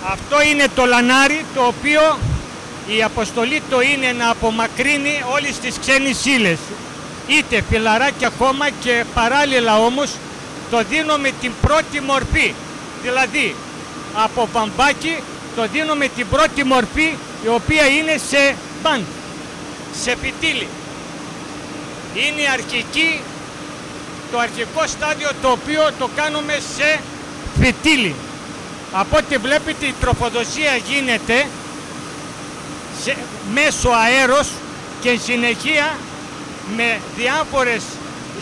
Αυτό είναι το λανάρι, το οποίο η αποστολή το είναι να απομακρύνει όλες τις ξένες ύλες, είτε φυλαράκια χώμα, και παράλληλα όμως το δίνουμε την πρώτη μορφή, δηλαδή από βαμβάκι το δίνουμε την πρώτη μορφή, η οποία είναι σε μπαντ, σε φυτίλι. Είναι το αρχικό στάδιο, το οποίο το κάνουμε σε φυτίλι. Από ό,τι βλέπετε η τροφοδοσία γίνεται μέσω αέρος και συνεχεία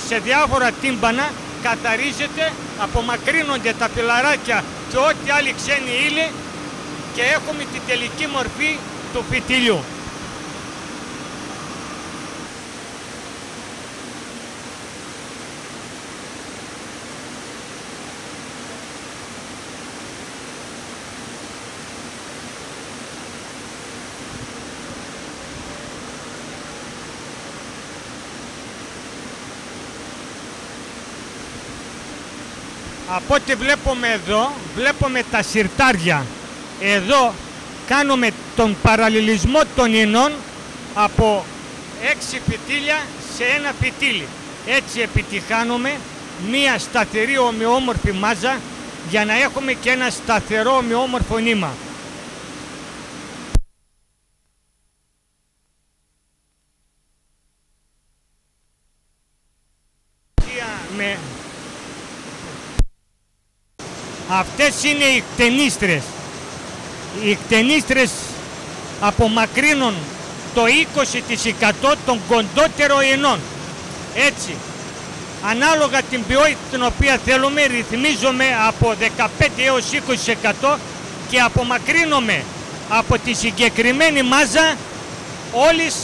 σε διάφορα τύμπανα καθαρίζεται, απομακρύνονται τα φυλαράκια και ό,τι άλλη ξένη ύλη και έχουμε την τελική μορφή του φυτιλιού. Από ό,τι βλέπουμε εδώ, βλέπουμε τα συρτάρια. Εδώ κάνουμε τον παραλληλισμό των ινών από 6 φυτίλια σε ένα φυτίλι. Έτσι επιτυχάνουμε μία σταθερή ομοιόμορφη μάζα για να έχουμε και ένα σταθερό ομοιόμορφο νήμα. Αυτές είναι οι κτενίστρες. Οι κτενίστρες απομακρύνουν το 20% των κοντότερων ινών. Έτσι, ανάλογα την ποιότητα την οποία θέλουμε, ρυθμίζουμε από 15 έως 20% και απομακρύνουμε από τη συγκεκριμένη μάζα όλες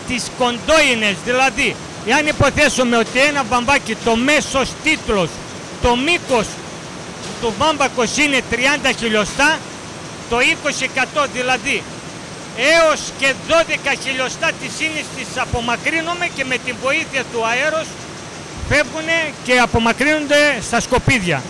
τις κοντόινες. Δηλαδή, εάν υποθέσουμε ότι ένα βαμβάκι, το μέσος τίτλος, το μήκος του βάμβακος είναι 30 χιλιοστά, το 20% δηλαδή έως και 12 χιλιοστά της ίνης τις απομακρύνουμε και με την βοήθεια του αέρος φεύγουν και απομακρύνονται στα σκοπίδια.